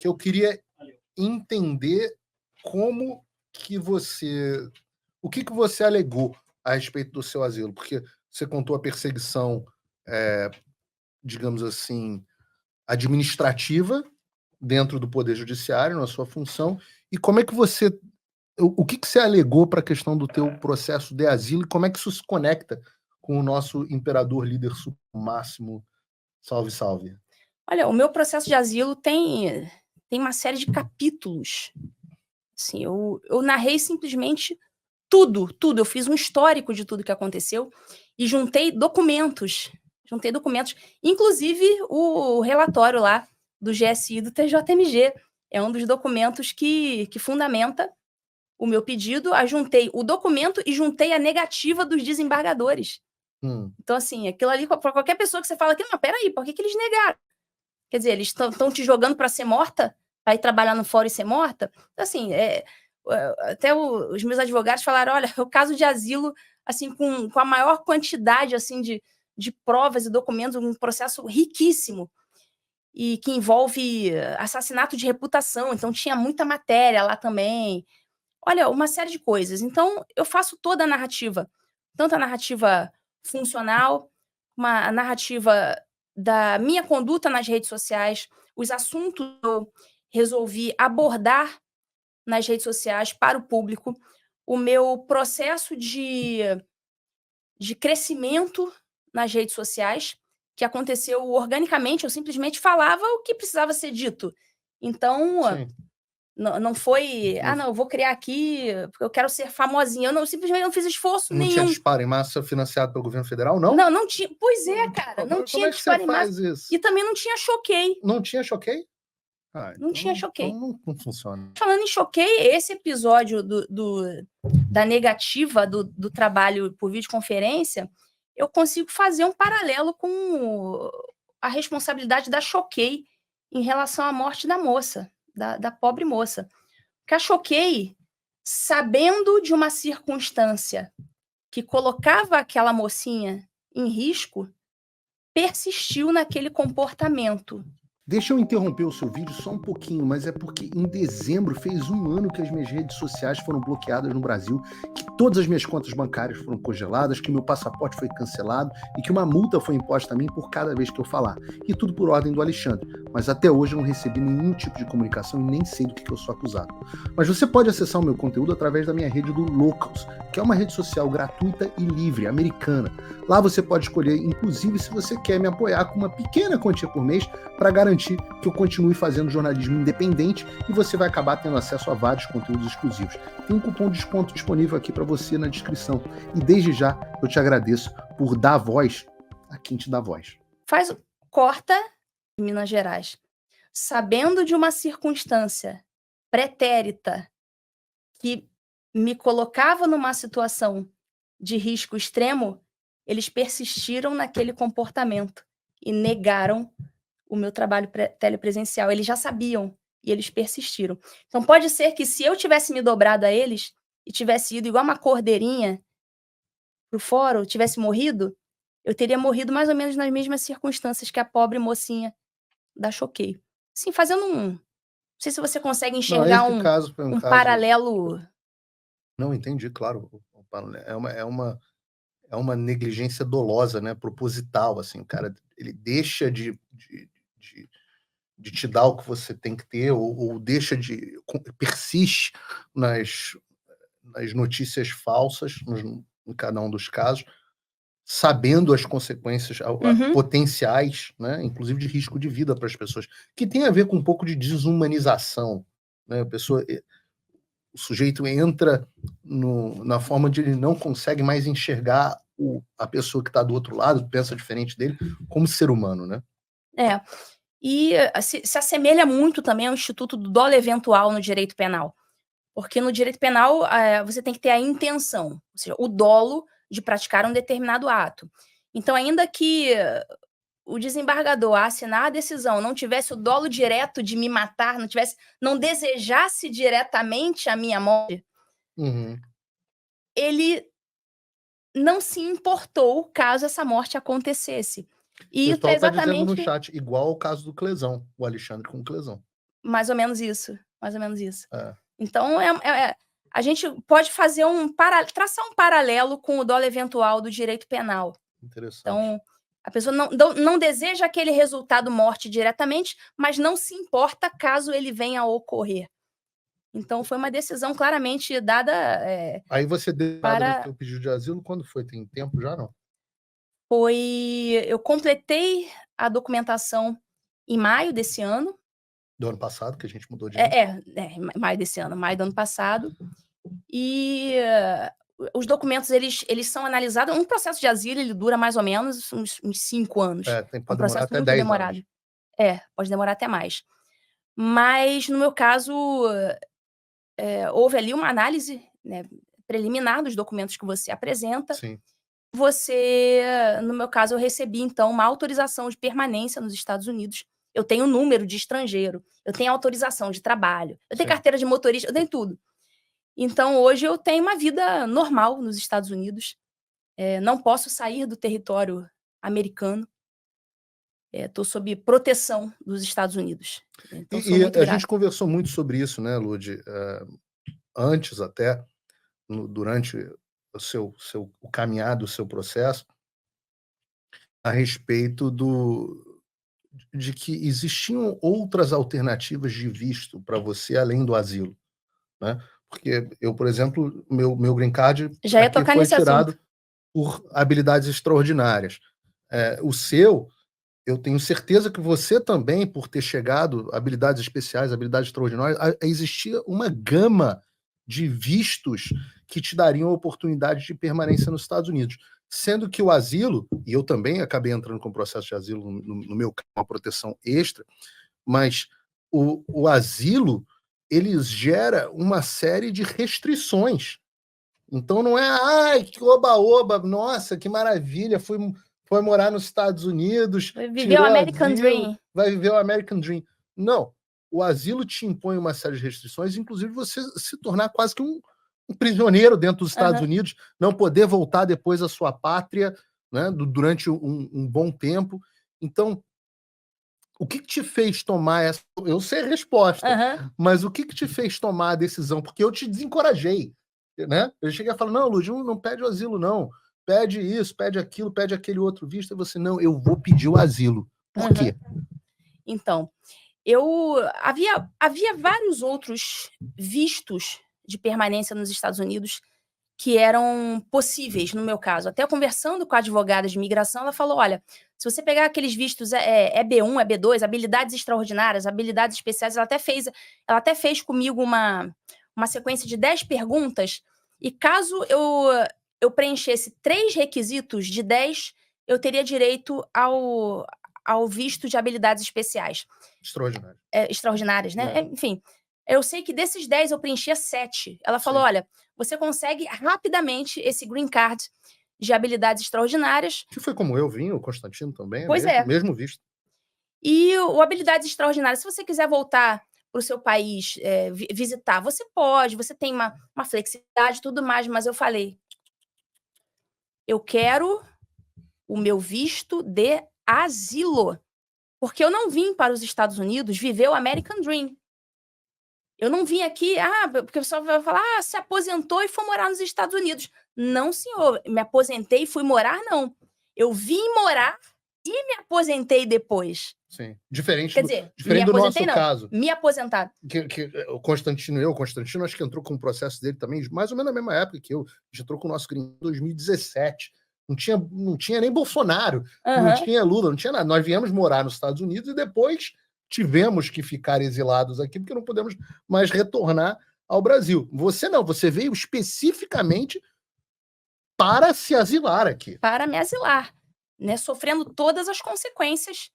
que eu queria entender como que você... O que você alegou a respeito do seu asilo? Porque você contou a perseguição, digamos assim, administrativa dentro do Poder Judiciário, na sua função, e como é que você... O que você alegou para a questão do teu processo de asilo e como é que isso se conecta com o nosso imperador líder máximo, salve, salve? Olha, o meu processo de asilo tem uma série de capítulos. Assim, eu narrei simplesmente tudo. Eu fiz um histórico de tudo que aconteceu e juntei documentos, inclusive o relatório lá do GSI do TJMG. É um dos documentos que fundamenta o meu pedido. Aí juntei o documento e juntei a negativa dos desembargadores. Então, assim, aquilo ali, para qualquer pessoa que você fala aqui, não, peraí, por que eles negaram? Quer dizer, eles estão te jogando para ser morta? Para ir trabalhar no fórum e ser morta? Então, assim, até os meus advogados falaram, olha, o caso de asilo, assim, com a maior quantidade, assim, de provas e documentos, um processo riquíssimo, e que envolve assassinato de reputação, então tinha muita matéria lá também. Olha, uma série de coisas. Então, eu faço toda a narrativa, tanto a narrativa funcional, a narrativa da minha conduta nas redes sociais, os assuntos que eu resolvi abordar nas redes sociais para o público, o meu processo de crescimento nas redes sociais, que aconteceu organicamente, eu simplesmente falava o que precisava ser dito. Então, não foi, não, eu vou criar aqui, porque eu quero ser famosinha. Eu simplesmente não fiz esforço nenhum. Não tinha disparo em massa financiado pelo governo federal, não? Não tinha. Pois é, cara, não tinha disparo em massa. E também não tinha choquei. Não tinha choquei? Não tinha choquei. Então não funciona. Falando em choquei, esse episódio da negativa do trabalho por videoconferência, eu consigo fazer um paralelo com a responsabilidade da choquei em relação à morte da moça, da pobre moça. Porque a choquei, sabendo de uma circunstância que colocava aquela mocinha em risco, persistiu naquele comportamento. Deixa eu interromper o seu vídeo só um pouquinho, mas é porque em dezembro fez um ano que as minhas redes sociais foram bloqueadas no Brasil, que todas as minhas contas bancárias foram congeladas, que meu passaporte foi cancelado e que uma multa foi imposta a mim por cada vez que eu falar. E tudo por ordem do Alexandre. Mas até hoje eu não recebi nenhum tipo de comunicação e nem sei do que eu sou acusado. Mas você pode acessar o meu conteúdo através da minha rede do Locals, que é uma rede social gratuita e livre, americana. Lá você pode escolher, inclusive, se você quer me apoiar com uma pequena quantia por mês para garantir que eu continue fazendo jornalismo independente e você vai acabar tendo acesso a vários conteúdos exclusivos. Tem um cupom de desconto disponível aqui para você na descrição. E desde já eu te agradeço por dar voz a quem te dá voz. Corta Minas Gerais. Sabendo de uma circunstância pretérita que me colocava numa situação de risco extremo, eles persistiram naquele comportamento e negaram o meu trabalho telepresencial. Eles já sabiam e eles persistiram. Então, pode ser que se eu tivesse me dobrado a eles e tivesse ido igual uma cordeirinha pro fórum, tivesse morrido, eu teria morrido mais ou menos nas mesmas circunstâncias que a pobre mocinha da Choquei. Assim, fazendo não sei se você consegue enxergar um paralelo. Não, entendi, claro. É uma negligência dolosa, né, proposital, assim, o cara, ele deixa de te dar o que você tem que ter, ou deixa persiste nas notícias falsas, em cada um dos casos, sabendo as consequências potenciais, né, inclusive de risco de vida para as pessoas, que tem a ver com um pouco de desumanização, né, o sujeito entra na forma de ele não consegue mais enxergar a pessoa que está do outro lado, pensa diferente dele, como ser humano, né? E se assemelha muito também ao instituto do dolo eventual no direito penal. Porque no direito penal você tem que ter a intenção, ou seja, o dolo de praticar um determinado ato. Então, ainda que o desembargador, a assinar a decisão, não tivesse o dolo direto de me matar, não desejasse diretamente a minha morte, ele não se importou caso essa morte acontecesse. E o pessoal exatamente... tá dizendo no chat, igual ao caso do Clesão, o Alexandre com o Clesão. Mais ou menos isso, mais ou menos isso. É, Então, a gente pode fazer traçar um paralelo com o dolo eventual do direito penal. interessante. Então, a pessoa não deseja aquele resultado morte diretamente, mas não se importa caso ele venha a ocorrer. Então, foi uma decisão claramente dada Aí você deu entrada no para... teu pedido de asilo, quando foi? Tem tempo já, não? Eu completei a documentação em maio desse ano. Do ano passado, que a gente mudou de ano. Maio desse ano, maio do ano passado. E os documentos, eles são analisados. Um processo de asilo, ele dura mais ou menos uns 5 anos. Pode Um processo demorar até muito 10 demorado. anos. Pode demorar até mais. Mas, no meu caso, houve ali uma análise, né, preliminar dos documentos que você apresenta. Sim. No meu caso, eu recebi, então, uma autorização de permanência nos Estados Unidos. Eu tenho número de estrangeiro, eu tenho autorização de trabalho, eu tenho carteira de motorista, eu tenho tudo. Então, hoje eu tenho uma vida normal nos Estados Unidos. Não posso sair do território americano. Estou sob proteção dos Estados Unidos. Então, sou muito a grata. gente conversou muito sobre isso, né, Lud? Antes até, durante o caminhar do seu processo, a respeito de que existiam outras alternativas de visto para você além do asilo, né? Porque eu, por exemplo, meu green card Já ia aqui tocar foi nesse tirado assunto. por habilidades extraordinárias. O seu, eu tenho certeza que você também, por ter chegado, habilidades especiais, habilidades extraordinárias, existia uma gama de vistos que te dariam a oportunidade de permanência nos Estados Unidos. Sendo que o asilo, e eu também acabei entrando com o processo de asilo, no meu caso, uma proteção extra, mas o asilo, ele gera uma série de restrições. Então não é, ai, que oba-oba, nossa, que maravilha, foi morar nos Estados Unidos, Vai viver o American asilo, Dream. vai viver o American Dream. Não, o asilo te impõe uma série de restrições, inclusive você se tornar quase que um prisioneiro dentro dos Estados Unidos, não poder voltar depois à sua pátria, né, durante um bom tempo. Então, o que te fez tomar essa... Eu sei a resposta, mas o que te fez tomar a decisão? Porque eu te desencorajei, né? Eu cheguei a falar, não, Lud, não pede o asilo, não. Pede isso, pede aquilo, pede aquele outro visto. E você, não, eu vou pedir o asilo. Por quê? Então, havia vários outros vistos de permanência nos Estados Unidos que eram possíveis, no meu caso. Até conversando com a advogada de imigração, ela falou, olha, se você pegar aqueles vistos B1, B2, habilidades extraordinárias, habilidades especiais, ela até fez comigo uma sequência de 10 perguntas, e caso eu preenchesse 3 requisitos de 10, eu teria direito ao visto de habilidades especiais. Extraordinárias, né? Enfim, eu sei que desses 10 eu preenchia 7. Ela falou, olha, você consegue rapidamente esse green card de habilidades extraordinárias. Que foi como eu vim, o Constantino também, Pois mesmo visto. E o habilidades extraordinárias, se você quiser voltar para o seu país, visitar, você pode, você tem uma flexibilidade e tudo mais, mas eu falei, eu quero o meu visto de asilo, porque eu não vim para os Estados Unidos viver o American Dream. Eu não vim aqui, porque o pessoal vai falar, se aposentou e foi morar nos Estados Unidos. Não, senhor, me aposentei e fui morar, não. Eu vim morar e me aposentei depois. Sim, diferente do nosso caso. Me aposentaram. Que o Constantino acho que entrou com o processo dele também, mais ou menos na mesma época que eu. A gente entrou com o nosso gringo em 2017. Não tinha nem Bolsonaro, não tinha Lula, não tinha nada. Nós viemos morar nos Estados Unidos e depois tivemos que ficar exilados aqui, porque não podemos mais retornar ao Brasil. Você não, você veio especificamente para se asilar aqui. Para me asilar, né? Sofrendo todas as consequências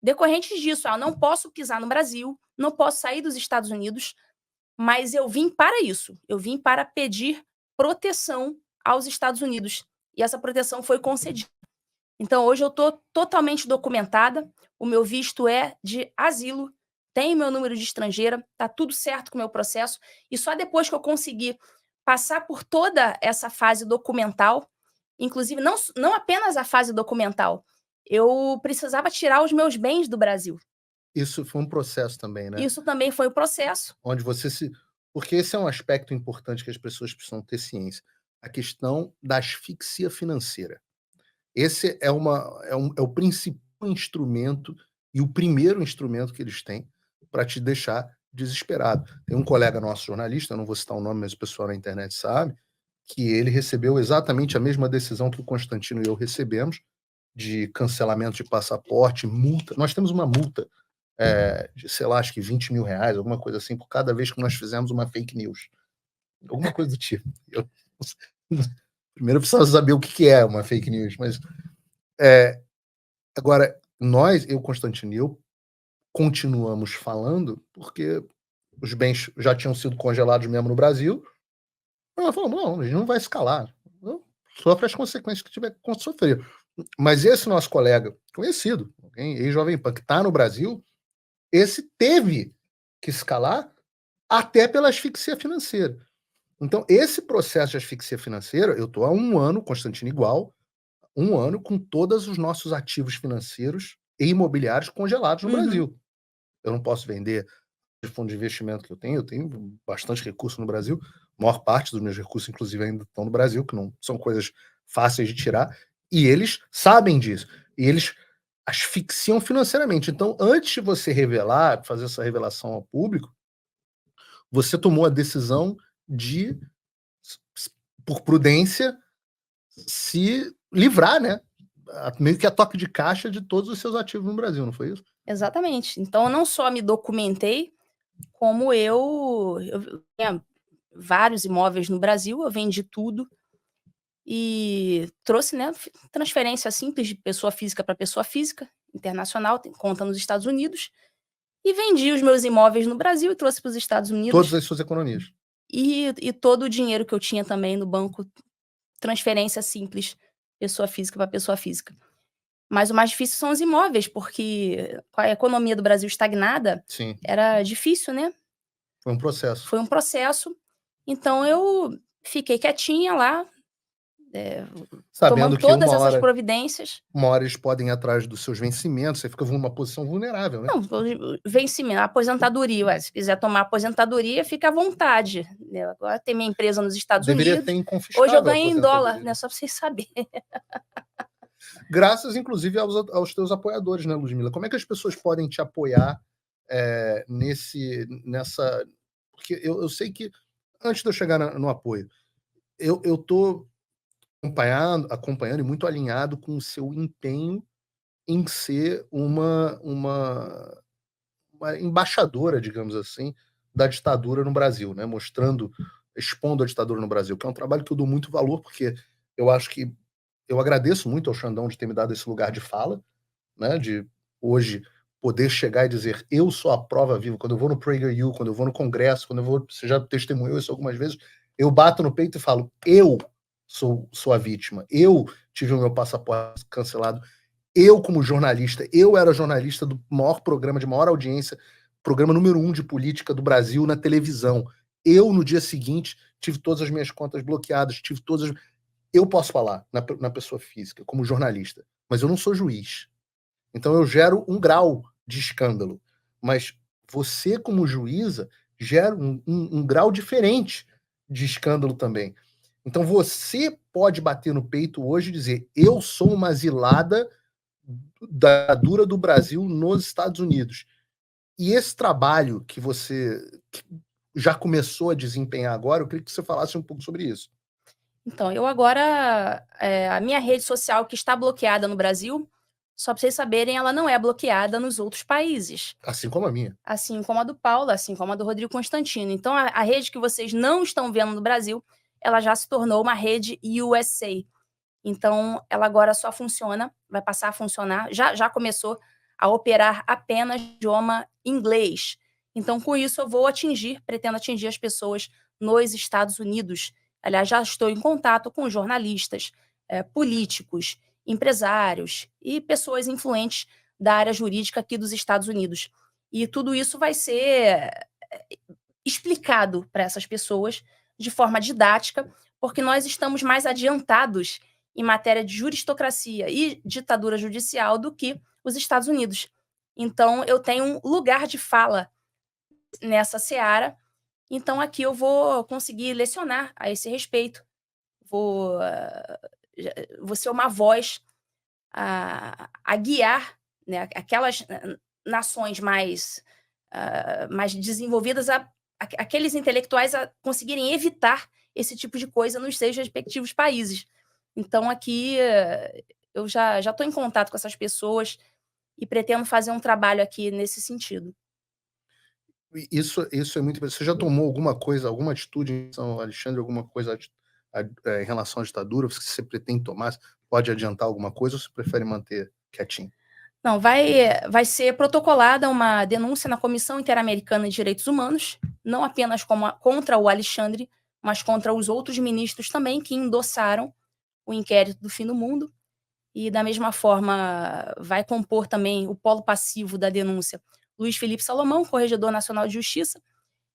decorrentes disso. Eu não posso pisar no Brasil, não posso sair dos Estados Unidos, mas eu vim para isso. Eu vim para pedir proteção aos Estados Unidos. E essa proteção foi concedida. Então, hoje eu estou totalmente documentada, o meu visto é de asilo, tenho meu número de estrangeira, está tudo certo com o meu processo, e só depois que eu conseguir passar por toda essa fase documental, inclusive não apenas a fase documental, eu precisava tirar os meus bens do Brasil. Isso foi um processo também, né? Isso também foi o processo. Onde você se porque esse é um aspecto importante que as pessoas precisam ter ciência, a questão da asfixia financeira. Esse é o principal instrumento e o primeiro instrumento que eles têm para te deixar desesperado. Tem um colega nosso jornalista, eu não vou citar o nome, mas o pessoal na internet sabe, que ele recebeu exatamente a mesma decisão que o Constantino e eu recebemos, de cancelamento de passaporte, multa. Nós temos uma multa de, sei lá, acho que R$ 20.000, alguma coisa assim, por cada vez que nós fizemos uma fake news. Alguma coisa do tipo. Primeiro eu precisava saber o que é uma fake news, mas agora, eu, Constantino e eu, continuamos falando porque os bens já tinham sido congelados mesmo no Brasil. Ela falou, não, a gente não vai escalar. Sofre as consequências que tiver que sofrer. Mas esse nosso colega, conhecido, ex-Jovem Pan, que está no Brasil, esse teve que escalar até pela asfixia financeira. Então, esse processo de asfixia financeira, eu estou há 1 ano, Constantino igual, 1 ano com todos os nossos ativos financeiros e imobiliários congelados no Brasil. Eu não posso vender de fundo de investimento que eu tenho bastante recurso no Brasil, a maior parte dos meus recursos, inclusive, ainda estão no Brasil, que não são coisas fáceis de tirar, e eles sabem disso, e eles asfixiam financeiramente. Então, antes de você fazer essa revelação ao público, você tomou a decisão de, por prudência, se livrar, né? Meio que a toque de caixa de todos os seus ativos no Brasil, não foi isso? Exatamente. Então, eu não só me documentei, como eu tinha vários imóveis no Brasil, eu vendi tudo e trouxe, né, transferência simples de pessoa física para pessoa física, internacional, tem conta nos Estados Unidos, e vendi os meus imóveis no Brasil e trouxe para os Estados Unidos. Todas as suas economias. E todo o dinheiro que eu tinha também no banco, transferência simples, pessoa física para pessoa física. Mas o mais difícil são os imóveis, porque com a economia do Brasil estagnada, Sim, era difícil, né? foi um processo. Foi um processo. Então eu fiquei quietinha lá, Sabendo tomando que todas essas providências. uma hora eles podem ir atrás dos seus vencimentos, você fica numa posição vulnerável, né? Não, vencimento, aposentadoria, ué, se quiser tomar aposentadoria, fica à vontade, né? Agora tem minha empresa nos Estados Deveria Unidos. ter confiscado Hoje eu a ganhei em dólar, aposentadoria. né? Só para vocês saberem. Graças, inclusive, aos teus apoiadores, né, Ludmila? Como é que as pessoas podem te apoiar nessa... Porque eu sei que, antes de eu chegar no apoio, eu estou acompanhando e muito alinhado com o seu empenho em ser uma embaixadora, digamos assim, da ditadura no Brasil, né? Expondo a ditadura no Brasil, que é um trabalho que eu dou muito valor, porque eu acho que eu agradeço muito ao Xandão de ter me dado esse lugar de fala, né? De hoje poder chegar e dizer, eu sou a prova viva. Quando eu vou no PragerU, quando eu vou no Congresso, você já testemunhou isso algumas vezes, eu bato no peito e falo, eu sou a vítima, eu tive o meu passaporte cancelado, eu como jornalista, eu era jornalista do maior programa, de maior audiência, programa número 1 de política do Brasil na televisão. Eu, no dia seguinte, tive todas as minhas contas bloqueadas, eu posso falar na pessoa física, como jornalista, mas eu não sou juiz. Então eu gero um grau de escândalo. Mas você, como juíza, gera um grau diferente de escândalo também. Então você pode bater no peito hoje e dizer, eu sou uma asilada da ditadura do Brasil nos Estados Unidos. E esse trabalho que você já começou a desempenhar agora, eu queria que você falasse um pouco sobre isso. Então, eu agora, a minha rede social que está bloqueada no Brasil, só para vocês saberem, ela não é bloqueada nos outros países. Assim como a minha. Assim como a do Paulo, assim como a do Rodrigo Constantino. Então, a rede que vocês não estão vendo no Brasil, ela já se tornou uma rede USA. Então, ela agora só funciona, vai passar a funcionar, já começou a operar apenas idioma inglês. Então, com isso, eu pretendo atingir as pessoas nos Estados Unidos. Aliás, já estou em contato com jornalistas, políticos, empresários e pessoas influentes da área jurídica aqui dos Estados Unidos. E tudo isso vai ser explicado para essas pessoas de forma didática, porque nós estamos mais adiantados em matéria de juristocracia e ditadura judicial do que os Estados Unidos. Então, eu tenho um lugar de fala nessa seara. Então, aqui eu vou conseguir lecionar a esse respeito. Vou ser uma voz a guiar, né, aquelas nações mais desenvolvidas, aqueles intelectuais a conseguirem evitar esse tipo de coisa nos seus respectivos países. Então, aqui eu já estou em contato com essas pessoas e pretendo fazer um trabalho aqui nesse sentido. Isso é muito interessante. Você já tomou alguma coisa, alguma atitude em relação ao Alexandre, alguma coisa em relação à ditadura? Você pretende tomar? Você pode adiantar alguma coisa ou você prefere manter quietinho? Não, vai ser protocolada uma denúncia na Comissão Interamericana de Direitos Humanos, não apenas contra o Alexandre, mas contra os outros ministros também que endossaram o inquérito do fim do mundo. E, da mesma forma, vai compor também o polo passivo da denúncia Luiz Felipe Salomão, Corregedor Nacional de Justiça,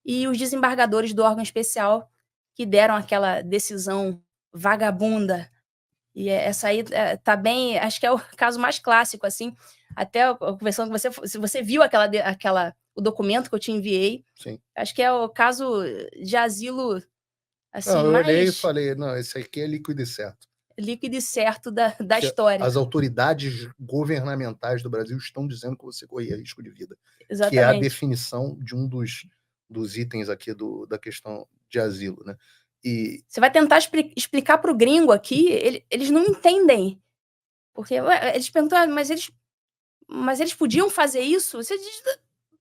e os desembargadores do órgão especial que deram aquela decisão vagabunda. E essa aí tá bem, acho que é o caso mais clássico, assim. Até conversando com você, se você viu o documento que eu te enviei, Sim. acho que é o caso de asilo, assim, Não, eu olhei e mais falei, não, esse aqui é líquido e certo. líquido e certo da história. As autoridades governamentais do Brasil estão dizendo que você corria risco de vida. Exatamente. Que é a definição de um dos itens aqui da questão de asilo, né? E você vai tentar explicar para o gringo aqui, eles não entendem. Porque eles perguntam, mas eles podiam fazer isso? Você diz,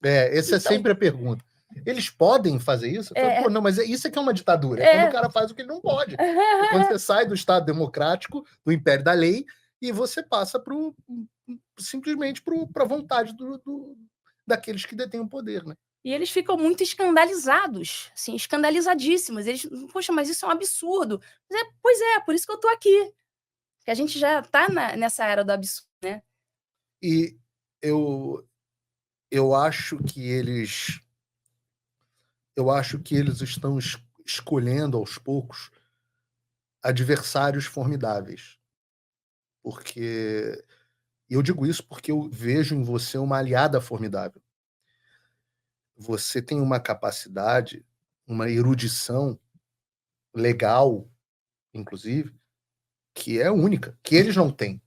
essa é sempre a pergunta. Eles podem fazer isso? Pô, não, mas isso aqui é uma ditadura. É quando o cara faz o que ele não pode. É quando você sai do Estado democrático, do império da lei, e você passa simplesmente para a vontade daqueles que detêm o poder, né? E eles ficam muito escandalizados, assim, escandalizadíssimos. Eles, poxa, mas isso é um absurdo. Pois é, por isso que eu estou aqui. Porque a gente já está nessa era do absurdo, né? E eu acho que eles estão escolhendo aos poucos adversários formidáveis. Porque eu digo isso porque eu vejo em você uma aliada formidável. Você tem uma capacidade, uma erudição legal, inclusive, que é única, que eles não têm.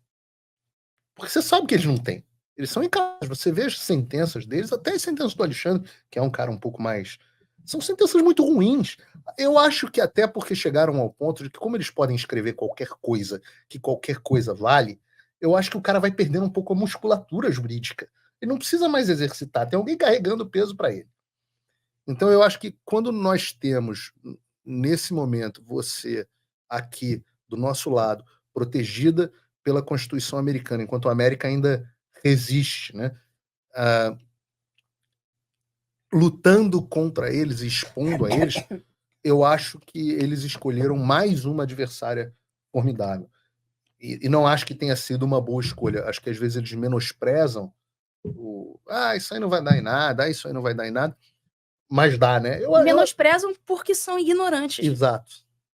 Porque você sabe que eles não têm. Eles são incapazes. Você vê as sentenças deles, até as sentenças do Alexandre, que é um cara um pouco mais... São sentenças muito ruins. Eu acho que até porque chegaram ao ponto de que, como eles podem escrever qualquer coisa, que qualquer coisa vale, eu acho que o cara vai perdendo um pouco a musculatura jurídica. Ele não precisa mais exercitar, tem alguém carregando peso para ele. Então eu acho que quando nós temos, nesse momento, você aqui do nosso lado, protegida pela Constituição americana, enquanto a América ainda resiste, né? Lutando contra eles e expondo a eles, eu acho que eles escolheram mais uma adversária formidável. E não acho que tenha sido uma boa escolha. Acho que às vezes eles menosprezam isso aí não vai dar em nada, isso aí não vai dar em nada, mas dá, né? Menosprezam porque são ignorantes. Exato.